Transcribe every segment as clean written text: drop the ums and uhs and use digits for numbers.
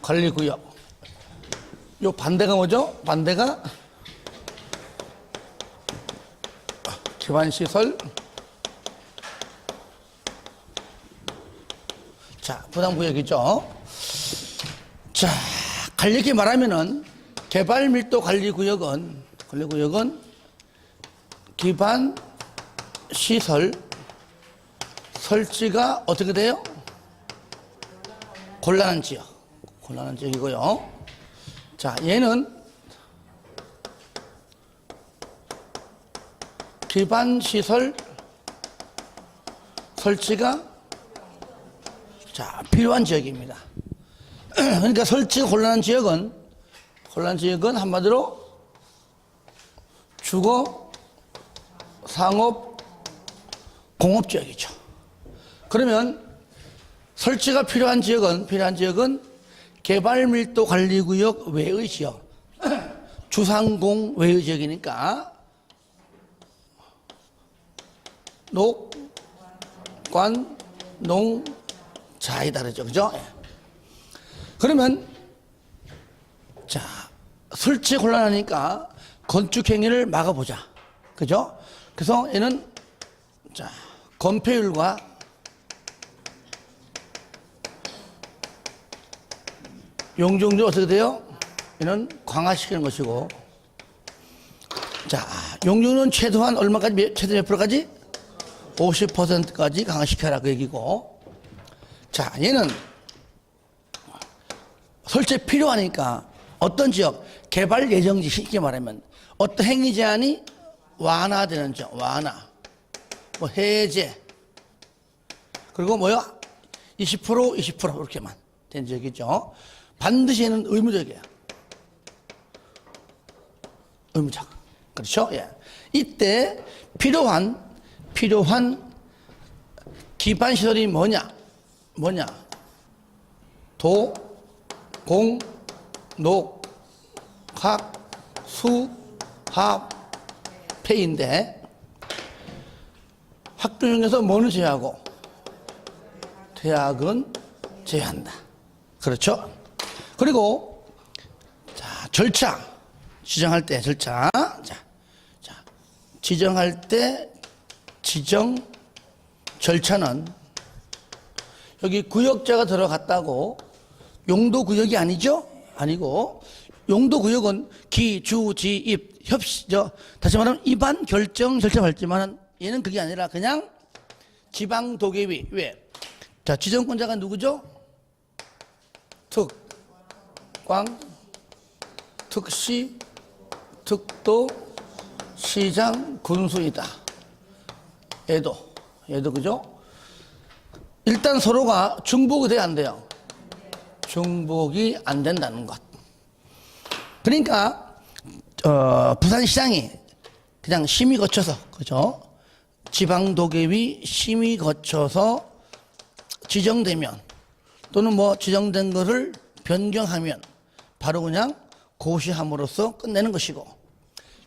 관리구역. 요 반대가 뭐죠? 반대가 기반시설. 자, 부담구역이죠. 자, 간략히 말하면은 개발밀도관리구역은 기반 시설 설치가 어떻게 돼요? 곤란한 지역이고요. 자, 얘는 기반 시설 설치가 필요한 지역입니다. 그러니까 설치가 곤란한 지역은 한마디로 주거, 상업, 공업 지역이죠. 그러면 설치가 필요한 지역은 개발밀도관리구역 외의 지역, 주상공 외의 지역이니까 녹, 관, 농, 자이 다르죠. 그죠? 그러면 자, 설치 곤란하니까 건축행위를 막아보자. 그죠? 그래서 얘는 자, 건폐율과 용적률 어떻게 돼요? 얘는 강화시키는 것이고, 자, 용적률은 최소한 얼마까지, 최대 몇 프로까지? 50%까지 강화시켜라 그 얘기고, 자, 얘는 설치 필요하니까 어떤 지역, 개발 예정지 쉽게 말하면 어떤 행위 제한이 완화되는 지역, 완화, 뭐 해제, 그리고 뭐요? 20% 이렇게만 된 지역이죠. 반드시 얘는 의무적이에요. 의무적. 그렇죠? 예. 이때 필요한 기반 시설이 뭐냐? 도, 공, 녹, 학, 수, 합, 폐인데 학교 중에서 뭐는 제외하고 대학은 제외한다. 그렇죠? 그리고 자, 절차 지정할 때 절차. 자, 지정할 때 지정 절차는 여기 구역자가 들어갔다고 용도구역이 아니죠? 아니고 용도구역은 기, 주, 지, 입, 협시, 다시 말하면 입안 결정 절차 밟지만 얘는 그게 아니라 그냥 지방도계위. 왜? 자, 지정권자가 누구죠? 특, 광, 특시, 특도, 시장, 군수이다. 얘도 그죠? 일단 서로가 중복이 돼야 안 돼요. 중복이 안 된다는 것. 그러니까 부산시장이 그냥 심의 거쳐서, 그죠? 지방도계위 심의 거쳐서 지정되면 또는 뭐 지정된 것을 변경하면 바로 그냥 고시함으로써 끝내는 것이고,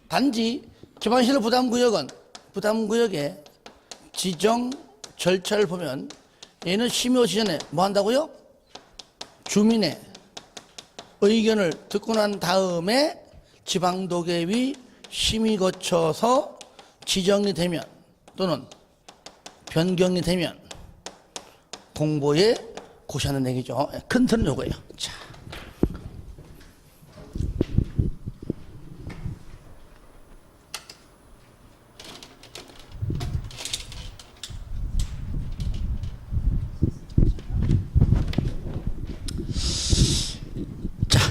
단지 기반시설 부담구역의 지정 절차를 보면 얘는 심의 전에 뭐 한다고요? 주민의 의견을 듣고 난 다음에 지방도계위 심의 거쳐서 지정이 되면 또는 변경이 되면 공보에 고시하는 얘기죠. 큰 틀은 요거예요.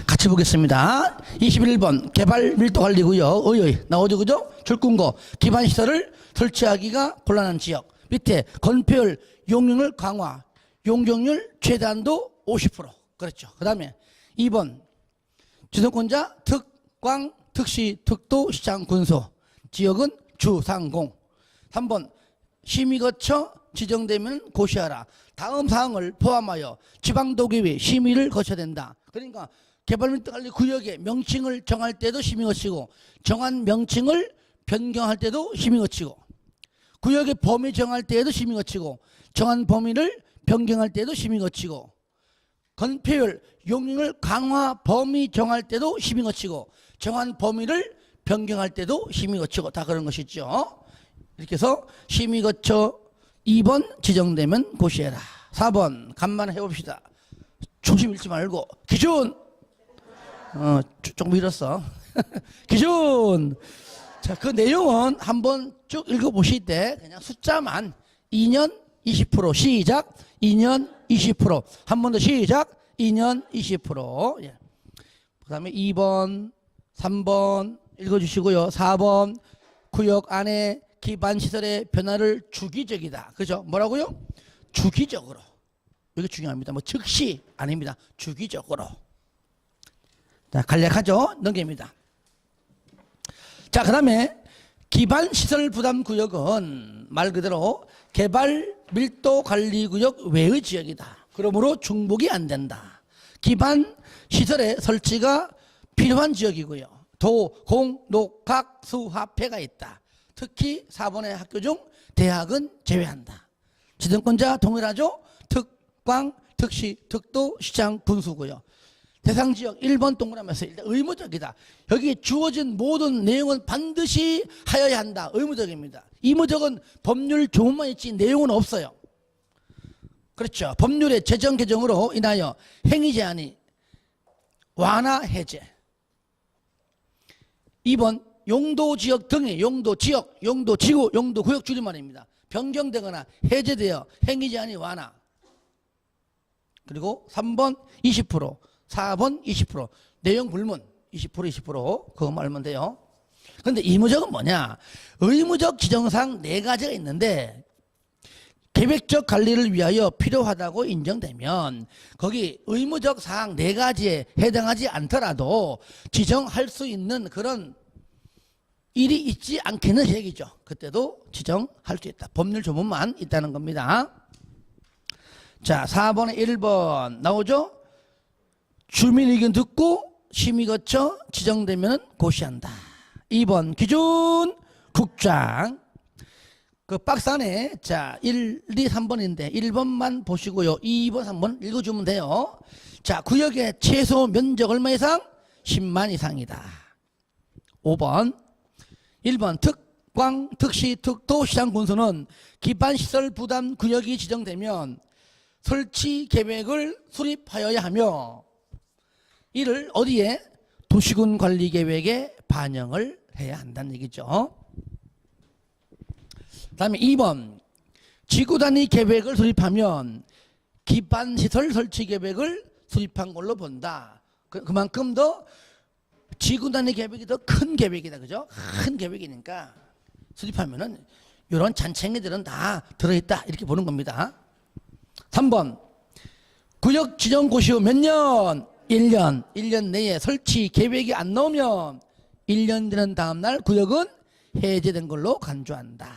같이 보겠습니다. 21번 개발밀도관리구역 나오죠, 그죠? 출군고 기반시설을 설치하기가 곤란한 지역. 밑에 건폐율, 용적률 강화, 용적률 최단도 50%. 그렇죠. 그 다음에 2번 지정권자 특, 광, 특시, 특도, 시장, 군수. 지역은 주, 상, 공. 3번 심의 거쳐 지정되면 고시하라. 다음 사항을 포함하여 지방도계위 심의를 거쳐야 된다. 그러니까 개발밀도관리구역의 명칭을 정할 때도 심의 거치고, 정한 명칭을 변경할 때도 심의 거치고, 구역의 범위 정할 때에도 심의 거치고, 정한 범위를 변경할 때도 심의 거치고, 건폐율, 용익을 강화 범위 정할 때도 힘이 거치고 정한 범위를 변경할 때도 힘이 거치고 다 그런 것이죠. 이렇게 해서 힘이 거쳐 2번 지정되면 고시해라. 4번 간만에 해봅시다. 중심 잃지 말고 기준 조금 잃었어. 기준. 자, 그 내용은 한번 쭉 읽어보실 때 그냥 숫자만 2년 20% 시작 2년 20% 한 번 더 시작 2년 20%. 예. 그 다음에 2번 3번 읽어주시고요. 4번 구역 안에 기반시설의 변화를 주기적이다. 그죠? 뭐라고요? 주기적으로. 이게 중요합니다. 뭐 즉시 아닙니다. 주기적으로. 자, 간략하죠? 넘깁니다. 자, 그 다음에 기반시설 부담구역은 말 그대로 개발 밀도 관리구역 외의 지역이다. 그러므로 중복이 안 된다. 기반시설의 설치가 필요한 지역이고요. 도, 공, 녹, 각, 수, 화폐가 있다. 특히 4번의 학교 중 대학은 제외한다. 지정권자 동일하죠? 특광, 특시, 특도, 시장, 분수고요. 대상지역 1번 동그라미에서 일단 의무적이다. 여기 주어진 모든 내용은 반드시 하여야 한다. 의무적입니다. 의무적은 법률 조문만 있지 내용은 없어요. 그렇죠. 법률의 제정 개정으로 인하여 행위 제한이 완화 해제. 2번 용도지역 등의 용도지역, 용도지구, 용도구역 줄임말입니다. 변경되거나 해제되어 행위 제한이 완화. 그리고 3번 20%, 4번 20%. 내용 불문 20% 그것만 알면 돼요. 그런데 의무적은 뭐냐? 의무적 지정사항 4가지가 있는데 계획적 관리를 위하여 필요하다고 인정되면 거기 의무적 사항 4가지에 해당하지 않더라도 지정할 수 있는 그런 일이 있지 않겠는 얘기죠. 그때도 지정할 수 있다. 법률 조문만 있다는 겁니다. 자, 4번에 1번 나오죠? 주민 의견 듣고 심의 거쳐 지정되면 고시한다. 2번 기준 국장. 그 박스 안에 자 1, 2, 3번인데 1번만 보시고요. 2번, 3번 읽어주면 돼요. 자, 구역의 최소 면적 얼마 이상? 10만 이상이다. 5번 1번 특광, 특시, 특도, 시장, 군수는 기반시설 부담 구역이 지정되면 설치 계획을 수립하여야 하며 이를 어디에? 도시군 관리 계획에 반영을 해야 한다는 얘기죠. 그 다음에 2번 지구 단위 계획을 수립하면 기반시설 설치 계획을 수립한 걸로 본다. 그만큼 더 지구 단위 계획이 더 큰 계획이다. 그죠? 큰 계획이니까 수립하면은 이런 잔챙이들은 다 들어있다. 이렇게 보는 겁니다. 3번 구역 지정 고시 후 몇 년? 1년 내에 설치 계획이 안 나오면 1년 되는 다음날 구역은 해제된 걸로 간주한다.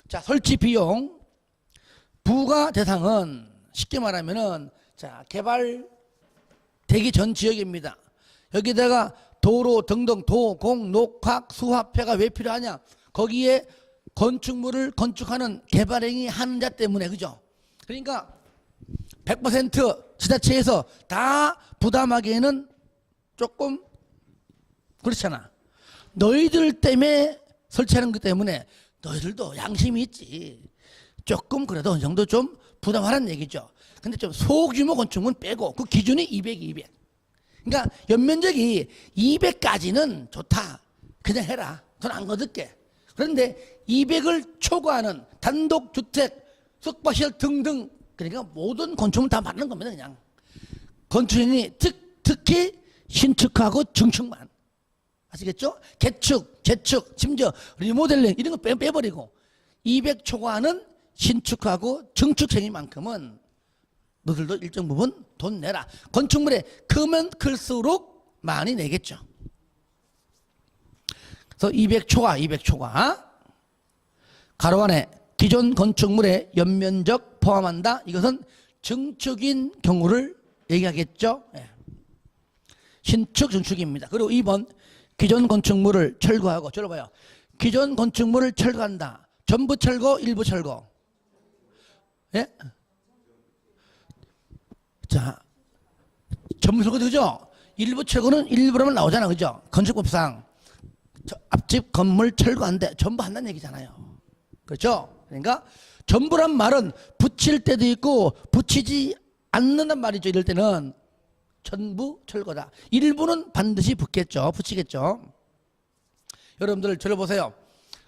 자, 설치 비용 부과 대상은 쉽게 말하면은 자, 개발되기 전 지역입니다. 여기다가 도로 등등 도, 공, 녹, 각, 수화폐가 왜 필요하냐? 거기에 건축물을 건축하는 개발행위 하는 자 때문에. 그죠? 그러니까 100% 지자체에서 다 부담하기에는 조금 그렇잖아. 너희들 때문에 설치하는 것 때문에 너희들도 양심이 있지. 조금 그래도 어느 정도 좀 부담하라는 얘기죠. 근데 좀 소규모 건축물은 빼고 그 기준이 200. 그러니까 연면적이 200까지는 좋다. 그냥 해라. 돈 안 거둘게. 그런데 200을 초과하는 단독주택, 숙박시설 등등 그러니까 모든 건축물 다 맞는 겁니다. 그냥 건축이 특히 신축하고 증축만 아시겠죠? 개축, 재축, 심지어 리모델링 이런 거 빼버리고 200 초과하는 신축하고 증축행위만큼은 너들도 일정 부분 돈 내라. 건축물에 크면 클수록 많이 내겠죠. 그래서 200 초과 가로 안에 기존 건축물의 연면적 포함한다. 이것은 증축인 경우를 얘기하겠죠. 네. 신축 증축입니다. 그리고 2번 기존 건축물을 철거하고 들어봐요. 기존 건축물을 철거한다. 전부 철거, 일부 철거. 예? 자, 전부 철거 그죠? 일부 철거는 일부로만 나오잖아, 그죠? 건축법상 앞집 건물 철거한대 전부 한다는 얘기잖아요. 그렇죠? 그러니까 전부란 말은 붙일 때도 있고 붙이지 않는단 말이죠. 이럴 때는 전부 철거다. 일부는 반드시 붙겠죠. 붙이겠죠. 여러분들 저를 보세요.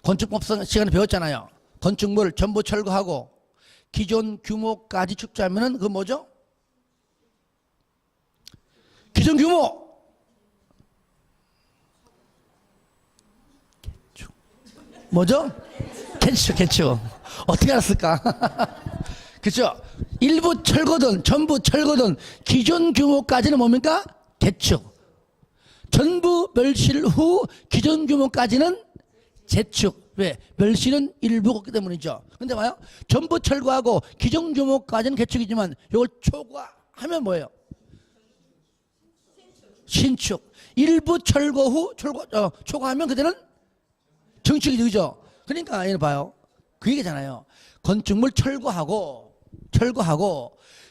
건축법상 시간에 배웠잖아요. 건축물 전부 철거하고 기존 규모까지 축소하면은 그 뭐죠? 기존 규모 뭐죠? 개축 어떻게 알았을까? 그렇죠? 일부 철거든 전부 철거든 기존 규모까지는 뭡니까? 개축. 전부 멸실 후 기존 규모까지는 재축. 왜? 멸실은 일부가 없기 때문이죠. 근데 봐요. 전부 철거하고 기존 규모까지는 개축이지만 이걸 초과하면 뭐예요? 신축. 일부 철거 후 초과하면 그때는 정축이죠. 그죠? 그러니까 얘는 봐요. 그 얘기잖아요. 건축물 철거하고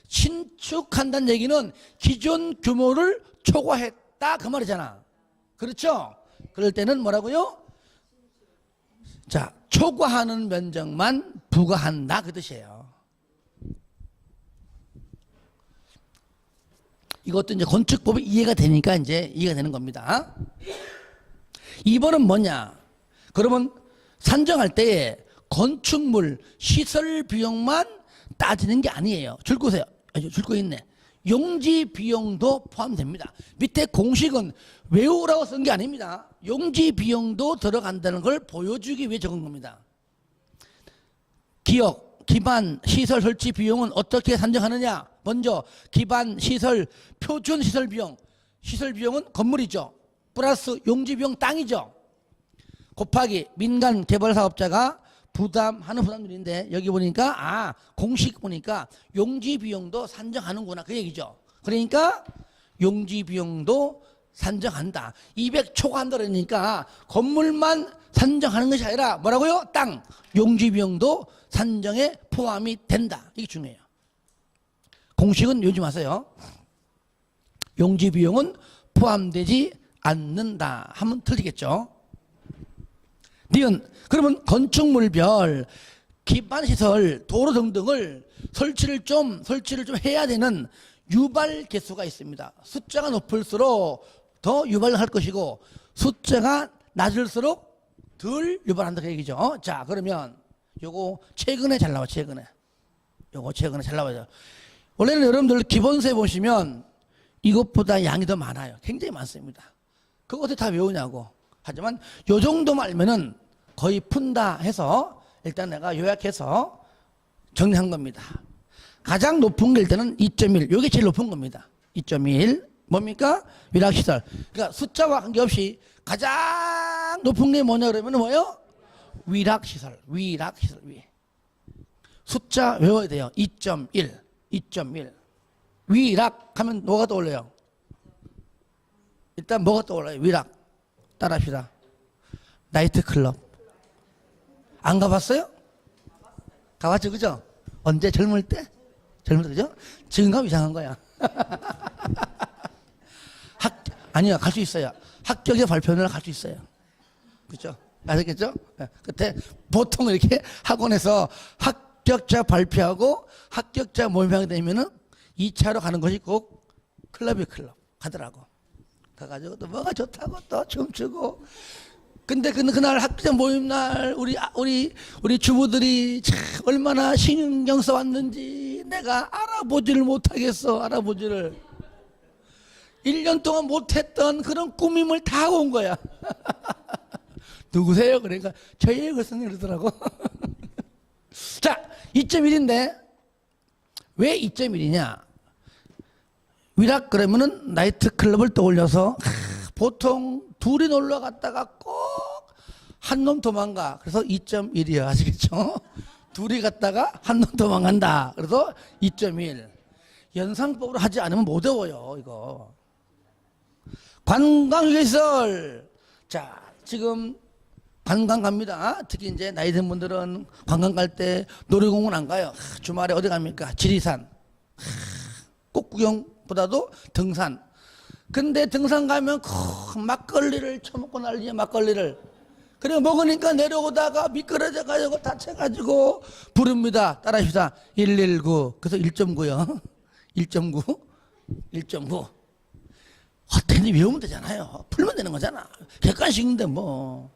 신축한다는 얘기는 기존 규모를 초과했다 그 말이잖아. 그렇죠? 그럴 때는 뭐라고요? 자, 초과하는 면적만 부과한다 그 뜻이에요. 이것도 이제 건축법이 이해가 되니까 이제 이해가 되는 겁니다. 2번은 뭐냐? 그러면 산정할 때에 건축물 시설 비용만 따지는 게 아니에요. 줄 거세요. 줄 거 있네. 용지 비용도 포함됩니다. 밑에 공식은 외우라고 쓴 게 아닙니다. 용지 비용도 들어간다는 걸 보여주기 위해 적은 겁니다. 기역, 기반, 시설 설치 비용은 어떻게 산정하느냐? 먼저 기반, 시설, 표준 시설 비용. 시설 비용은 건물이죠. 플러스 용지 비용 땅이죠. 곱하기 민간 개발 사업자가 부담하는 부담률인데 여기 보니까 공식 보니까 용지 비용도 산정하는구나 그 얘기죠. 그러니까 용지 비용도 산정한다. 200 초과한다 그러니까 건물만 산정하는 것이 아니라 뭐라고요? 땅 용지 비용도 산정에 포함이 된다. 이게 중요해요. 공식은 외우지 마세요. 용지 비용은 포함되지 않는다 하면 틀리겠죠. 니은 그러면 건축물별 기반시설 도로 등등을 설치를 좀 해야 되는 유발 개수가 있습니다. 숫자가 높을수록 더 유발할 것이고 숫자가 낮을수록 덜 유발한다 그 얘기죠. 자, 그러면 요거 최근에 잘 나와. 요거 최근에 잘 나와요. 원래는 여러분들 기본세 보시면 이것보다 양이 더 많아요. 굉장히 많습니다. 그거 어떻게 다 외우냐고. 하지만 요 정도만 알면은 거의 푼다 해서 일단 내가 요약해서 정리한 겁니다. 가장 높은 게 일단은 2.1. 요게 제일 높은 겁니다. 2.1. 뭡니까? 위락시설. 그러니까 숫자와 관계없이 가장 높은 게 뭐냐 그러면 뭐예요? 위락시설. 위. 숫자 외워야 돼요. 2.1. 위락 하면 뭐가 떠올려요? 일단 뭐가 떠올라요? 위락. 따라합시다. 나이트클럽. 안 가봤어요? 가봤죠, 그죠? 언제? 젊을 때, 그죠? 지금 가면 이상한 거야. 아니요, 갈 수 있어요. 합격자 발표는 갈 수 있어요. 그죠? 아셨겠죠? 그때 보통 이렇게 학원에서 합격자 발표하고 합격자 모임하게 되면은 2차로 가는 것이 꼭 클럽 가더라고. 가가지고 또 뭐가 좋다고 또 춤추고. 근데 그날 학생 모임 날 우리 주부들이 참 얼마나 신경 써왔는지 내가 알아보지를 못하겠어. 1년 동안 못했던 그런 꾸밈을 다 하고 온 거야. 누구세요? 그러니까 저예요. 그래서 그러더라고. 자, 2.1인데 왜 2.1이냐? 위락 그러면은 나이트클럽을 떠올려서 보통 둘이 놀러 갔다가 꼭 한 놈 도망가. 그래서 2.1이야. 아시겠죠? 둘이 갔다가 한 놈 도망간다. 그래서 2.1. 연상법으로 하지 않으면 못 외워요, 이거. 관광시설. 자, 지금 관광 갑니다. 특히 이제 나이 든 분들은 관광 갈 때 놀이공원 안 가요. 주말에 어디 갑니까? 지리산. 꼭 북구경보다도 등산. 근데 등산 가면 막걸리를 처먹고 난리야, 막걸리를. 그래 먹으니까 내려오다가 미끄러져 가지고 다쳐가지고 부릅니다. 따라합시다. 119. 그래서 1.9요. 1.9. 어떻게 외우면 되잖아요. 풀면 되는 거잖아. 객관식인데 뭐.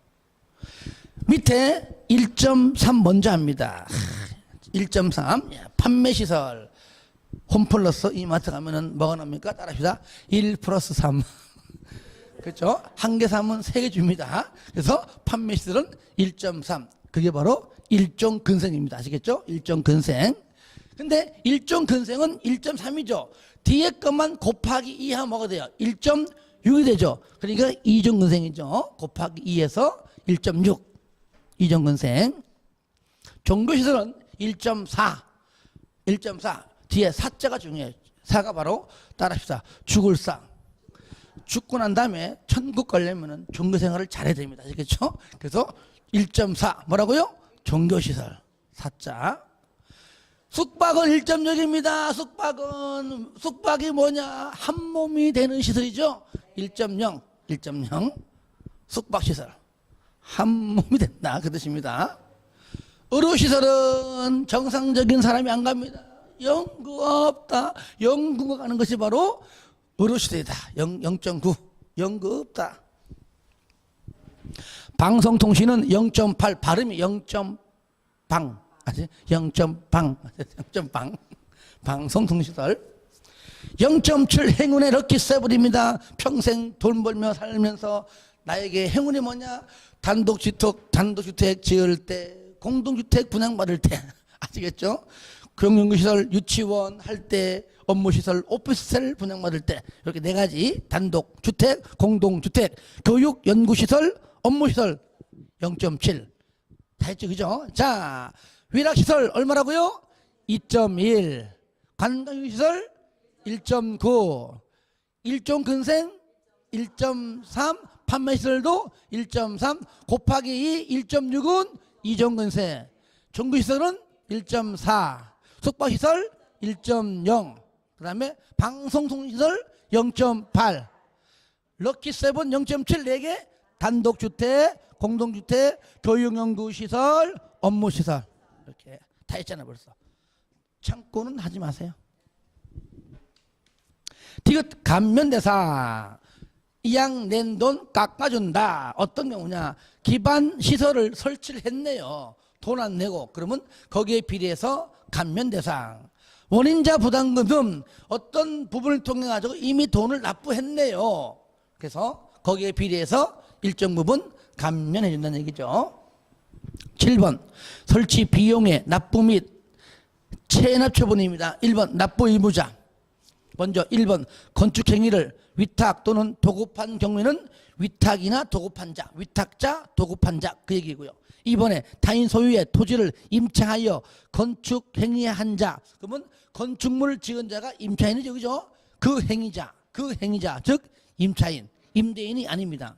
밑에 1.3 먼저 합니다. 1.3 판매시설. 홈플러스 이마트 가면은 뭐가 나옵니까? 따라합시다. 1 플러스 3. 그렇죠? 한 개 사면 세 개 줍니다. 그래서 판매시설은 1.3. 그게 바로 일종 근생입니다. 아시겠죠? 일종 근생. 근데 일종 근생은 1.3이죠. 뒤에 것만 곱하기 2 하면 뭐가 돼요? 1.6이 되죠. 그러니까 이종 근생이죠. 곱하기 2에서 1.6. 이종 근생. 종교시설은 1.4. 1.4. 뒤에 사자가 중요해요. 사가 바로 따라합시다. 죽을 상. 죽고 난 다음에 천국 가려면 종교생활을 잘해야 됩니다. 아시겠죠? 그래서 1.4 뭐라고요? 종교시설 사자. 숙박은 1.6입니다. 숙박이 뭐냐? 한 몸이 되는 시설이죠. 1.0 숙박시설 한 몸이 된다 그 뜻입니다. 의료시설은 정상적인 사람이 안 갑니다. 연구가 없다. 연구가 가는 것이 바로 의료시설이다. 0.9 연구 없다. 방송통신은 0.8 발음이 0.방 0.방 방송통신시설. 0.7 행운의 럭키세븐입니다. 평생 돈 벌며 살면서 나에게 행운이 뭐냐? 단독주택 지을 때, 공동주택 분양받을 때 아시겠죠? 교육연구시설 유치원 할 때, 업무시설 오피스텔 분양받을 때 이렇게 네 가지 단독주택, 공동주택, 교육연구시설, 업무시설 0.7 다 했죠, 그죠? 자, 위락시설 얼마라고요? 2.1 관광시설 1.9 일종근생 1.3 판매시설도 1.3 곱하기 2 1.6은 이종근생. 종교시설은 1.4 숙박시설 1.0 그 다음에 방송통신시설 0.8 럭키세븐 0.7 4개 단독주택, 공동주택, 교육연구시설, 업무시설 이렇게 다 했잖아요 벌써. 참고는 하지 마세요. 디귿 감면대상. 이양 낸 돈 깎아준다. 어떤 경우냐? 기반 시설을 설치를 했네요. 돈 안 내고. 그러면 거기에 비례해서 감면대상. 원인자 부담금은 어떤 부분을 통해 가지고 이미 돈을 납부했네요. 그래서 거기에 비례해서 일정 부분 감면해 준다는 얘기죠. 7번 설치 비용의 납부 및 체납 처분입니다. 1번 납부 의무자. 먼저 1번 건축행위를 위탁 또는 도급한 경우에는 위탁이나 도급한 자, 위탁자, 도급한 자 그 얘기고요. 2번에 타인 소유의 토지를 임차하여 건축행위한 자. 그러면 건축물을 지은 자가 임차인이죠. 그죠? 그 행위자 즉 임차인, 임대인이 아닙니다.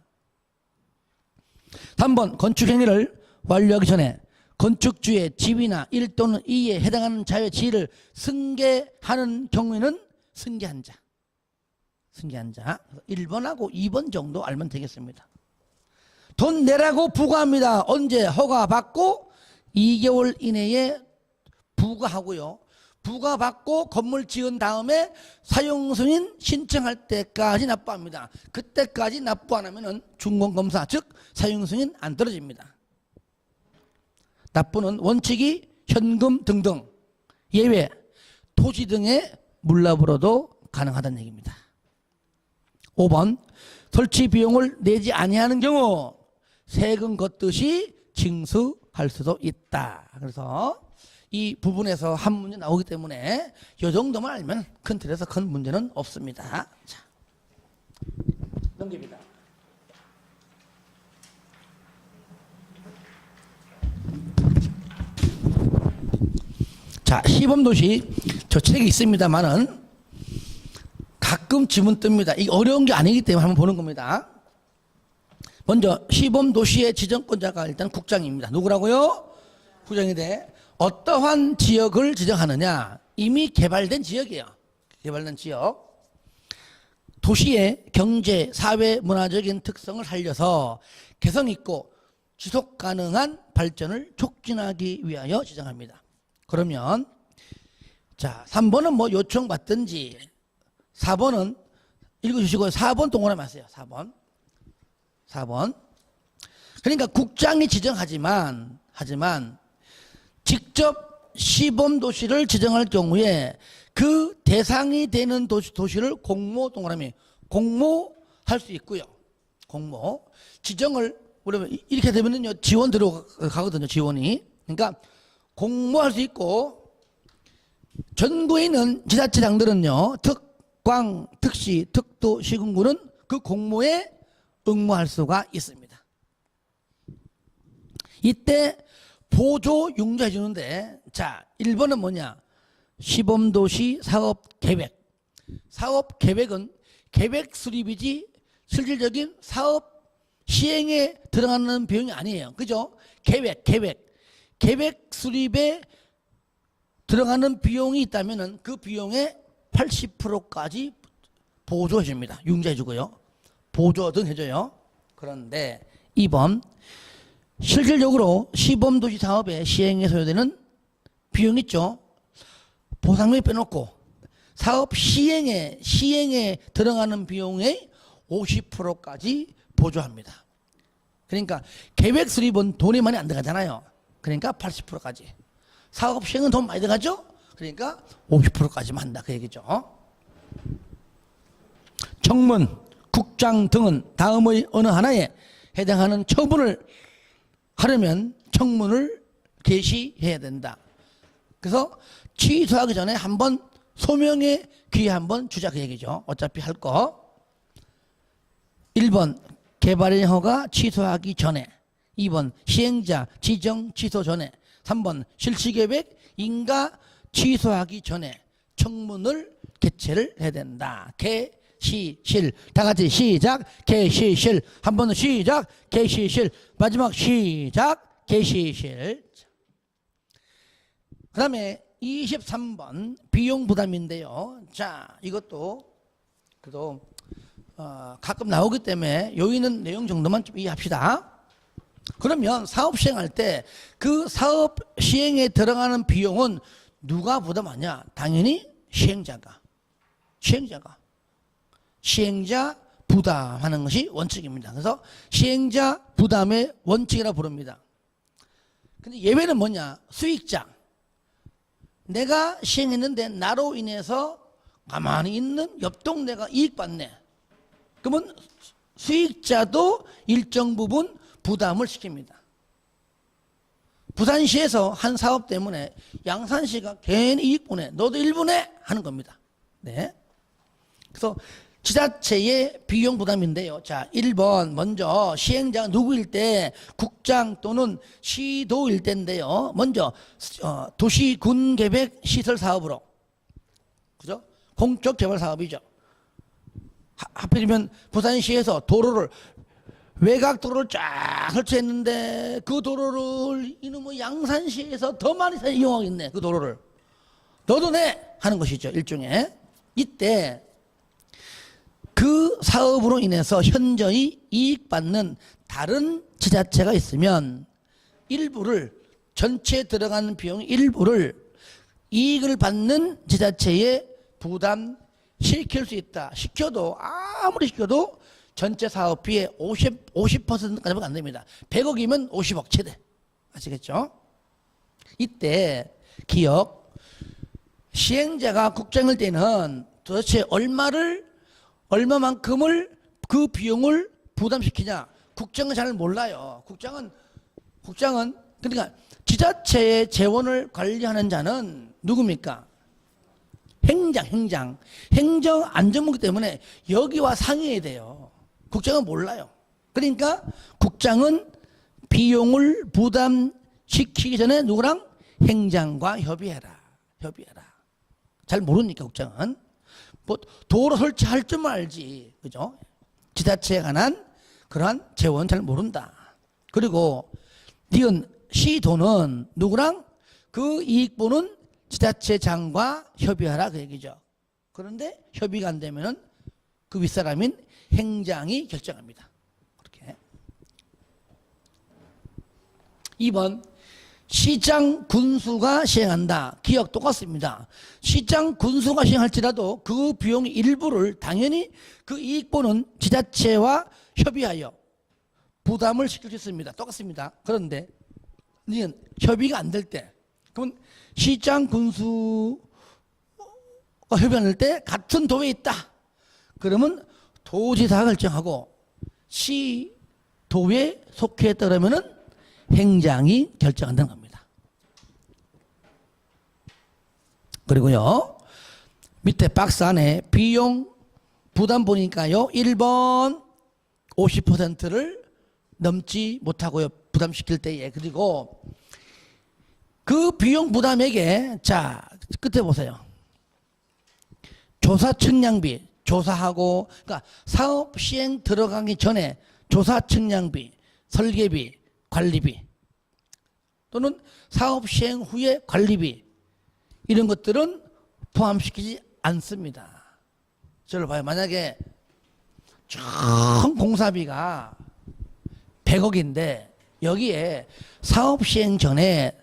3번 건축행위를 완료하기 전에 건축주의 지위나 1 또는 2에 해당하는 자의 지위를 승계하는 경우에는 승계한 자. 1번하고 2번 정도 알면 되겠습니다. 돈 내라고 부과합니다. 언제? 허가받고 2개월 이내에 부과하고요. 부과받고 건물 지은 다음에 사용승인 신청할 때까지 납부합니다. 그때까지 납부 안 하면 준공검사 즉 사용승인 안 떨어집니다. 납부는 원칙이 현금 등등 예외 토지 등의 물납으로도 가능하다는 얘기입니다. 5번 설치 비용을 내지 아니하는 경우 세금 걷듯이 징수할 수도 있다. 그래서 이 부분에서 한 문제 나오기 때문에 이 정도만 알면 큰 틀에서 큰 문제는 없습니다. 자, 넘깁니다. 자, 시범도시 저 책이 있습니다만은 가끔 지문 뜹니다. 이게 어려운 게 아니기 때문에 한번 보는 겁니다. 먼저 시범도시의 지정권자가 일단 국장입니다. 누구라고요? 국장인데 어떠한 지역을 지정하느냐? 이미 개발된 지역이에요. 개발된 지역. 도시의 경제, 사회, 문화적인 특성을 살려서 개성 있고 지속 가능한 발전을 촉진하기 위하여 지정합니다. 그러면 자, 3번은 뭐 요청받든지 4번은 읽어주시고요. 4번 동그라미 하세요. 4번. 그러니까 국장이 지정하지만 직접 시범도시를 지정할 경우에 그 대상이 되는 도시를 공모 동그라미 공모할 수 있고요. 공모 지정을 우리 이렇게 되면은요 지원 들어가거든요. 지원이. 그러니까 공모할 수 있고 전국에 있는 지자체장들은요 특광, 특시, 특도, 시군구는 그 공모에 응모할 수가 있습니다. 이때 보조 융자해 주는데 자 1번은 뭐냐 시범도시 사업계획. 사업계획은 계획 수립이지 실질적인 사업 시행에 들어가는 비용이 아니에요. 그죠? 계획 수립에 들어가는 비용이 있다면 그 비용의 80%까지 보조해 줍니다. 융자해 주고요. 보조 등 해줘요. 그런데 2번 실질적으로 시범도시 사업의 시행에 소요되는 비용 있죠. 보상금이 빼놓고 사업 시행에 들어가는 비용의 50%까지 보조합니다. 그러니까 계획 수립은 돈이 많이 안 들어가잖아요. 그러니까 80%까지. 사업 시행은 돈 많이 들어가죠? 그러니까 50%까지만 한다. 그 얘기죠. 청문, 국장 등은 다음의 어느 하나에 해당하는 처분을 하려면 청문을 개시해야 된다. 그래서 취소하기 전에 한번 소명의 기회 한번 주자 그 얘기죠. 어차피 할 거. 1번 개발인 허가 취소하기 전에, 2번 시행자 지정 취소 전에, 3번 실시계획 인가 취소하기 전에 청문을 개최를 해야 된다. 개시실. 다 같이 시작. 개시실. 한 번 더 시작. 개시실. 마지막 시작. 개시실. 그 다음에 23번 비용 부담인데요. 자, 이것도 그래도 가끔 나오기 때문에 여기 있는 내용 정도만 좀 이해합시다. 그러면 사업 시행할 때 그 사업 시행에 들어가는 비용은 누가 부담하냐? 당연히 시행자 부담하는 것이 원칙입니다. 그래서 시행자 부담의 원칙이라고 부릅니다. 근데 예외는 뭐냐? 수익자. 내가 시행했는데 나로 인해서 가만히 있는 옆 동네가 이익 받네. 그러면 수익자도 일정 부분 부담을 시킵니다. 부산시에서 한 사업 때문에 양산시가 괜히 이익 보내. 너도 일분해 하는 겁니다. 네. 그래서 지자체의 비용 부담인데요. 자, 1번 먼저 시행자가 누구일 때 국장 또는 시도일 때인데요. 먼저 도시군계획 시설 사업으로, 그죠? 공적 개발 사업이죠. 하필이면 부산시에서 도로를 외곽도로를 쫙 설치했는데 그 도로를 이놈의 양산시에서 더 많이 이용하고 있네. 그 도로를 너도 내 하는 것이죠. 일종의. 이때 그 사업으로 인해서 현저히 이익받는 다른 지자체가 있으면 일부를, 전체에 들어가는 비용 일부를 이익을 받는 지자체에 부담시킬 수 있다. 아무리 시켜도 전체 사업비의 50%까지밖에 안 됩니다. 100억이면 50억 최대. 아시겠죠? 이때 기억, 시행자가 국장일 때는 도대체 얼마만큼을 그 비용을 부담시키냐? 국장은 잘 몰라요. 국장은 그러니까 지자체의 재원을 관리하는 자는 누굽니까? 행정안전부기 때문에 여기와 상의해야 돼요. 국장은 몰라요. 그러니까 국장은 비용을 부담시키기 전에 누구랑? 행장과 협의해라. 잘 모르니까 국장은. 뭐 도로 설치할 줄만 알지. 그죠? 지자체에 관한 그러한 재원 잘 모른다. 그리고 니은 시도는 누구랑? 그 이익 보는 지자체장과 협의하라 그 얘기죠. 그런데 협의가 안 되면은 그 윗사람인 행장이 결정합니다. 그렇게. 2번 시장 군수가 시행한다. 기억 똑같습니다. 시장 군수가 시행할지라도 그 비용의 일부를 당연히 그 이익보는 지자체와 협의하여 부담을 시킬 수 있습니다. 똑같습니다. 그런데 협의가 안 될 때, 그러면 시장 군수가 협의할 때 같은 도에 있다. 그러면 도지사가 결정하고 시도에 속해 따르면은 행장이 결정한다는 겁니다. 그리고요, 밑에 박스 안에 비용 부담 보니까요, 1번 50%를 넘지 못하고요, 부담시킬 때에. 그리고 그 비용 부담액에, 자, 끝에 보세요. 조사 측량비, 조사하고, 그러니까 사업 시행 들어가기 전에 조사 측량비, 설계비, 관리비, 또는 사업 시행 후에 관리비, 이런 것들은 포함시키지 않습니다. 저를 봐요. 만약에 총 공사비가 100억인데 여기에 사업 시행 전에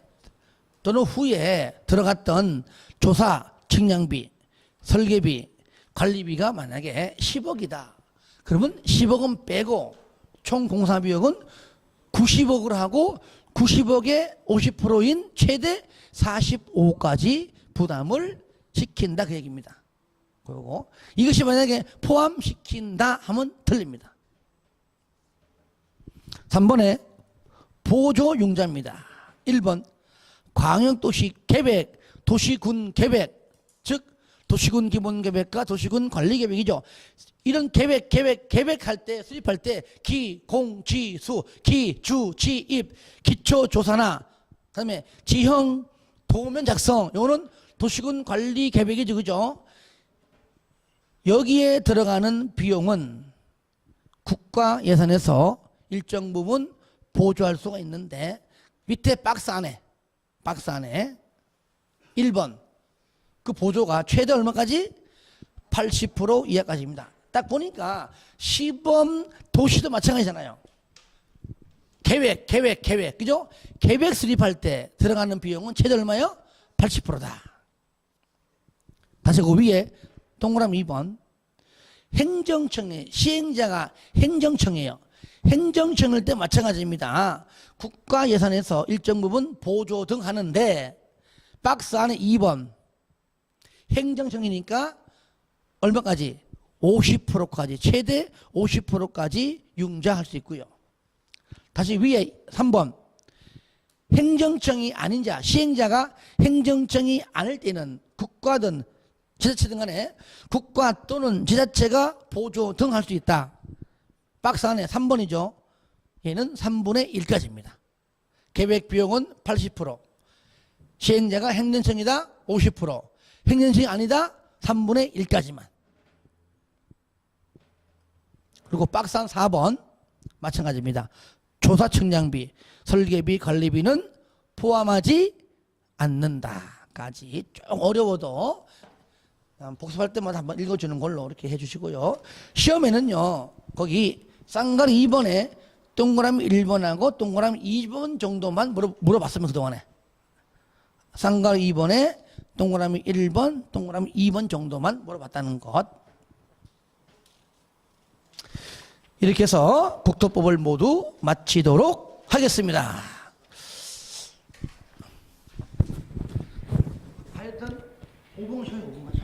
또는 후에 들어갔던 조사, 측량비, 설계비, 관리비가 만약에 10억이다. 그러면 10억은 빼고 총 공사비용은 90억을 하고 90억의 50%인 최대 45억까지 부담을 시킨다, 그 얘기입니다. 그리고 이것이 만약에 포함시킨다 하면 틀립니다. 3번에 보조융자입니다. 1번 광역도시 계획, 도시군 계획, 즉 도시군 기본계획과 도시군 관리계획이죠. 이런 계획할 때, 수립할 때 기, 공, 지, 수, 기, 주, 지, 입, 기초조사나 그다음에 지형 도면 작성, 요거는 도시군 관리계획이죠. 그죠? 여기에 들어가는 비용은 국가 예산에서 일정 부분 보조할 수가 있는데 밑에 박스 안에 1번 그 보조가 최대 얼마까지? 80% 이하까지입니다. 딱 보니까 시범 도시도 마찬가지잖아요. 계획, 그죠? 계획 수립할 때 들어가는 비용은 최대 얼마요? 80%다. 다시 그 위에 동그라미 2번. 행정청의 시행자가 행정청이에요. 행정청일 때 마찬가지입니다. 국가 예산에서 일정 부분 보조 등 하는데 박스 안에 2번 행정청이니까 얼마까지? 50%까지, 최대 50%까지 융자할 수 있고요. 다시 위에 3번 행정청이 아닌 자, 시행자가 행정청이 아닐 때는 국가든 지자체든 간에 국가 또는 지자체가 보조 등 할 수 있다. 박스 안에 3번이죠. 얘는 3분의 1까지입니다. 계획 비용은 80%, 시행자가 행정청이다 50%, 행정청이 아니다 3분의 1까지만. 그리고 박스 안 4번 마찬가지입니다. 조사 측량비, 설계비, 관리비는 포함하지 않는다까지. 좀 어려워도 복습할 때마다 한번 읽어주는 걸로 이렇게 해주시고요. 시험에는요, 거기 쌍가리 2번에 동그라미 1번하고 동그라미 2번 정도만 물어봤으면 그동안에. 쌍가리 2번에 동그라미 1번, 동그라미 2번 정도만 물어봤다는 것. 이렇게 해서 국토법을 모두 마치도록 하겠습니다. 하여튼 5분 쉬어요, 5분만.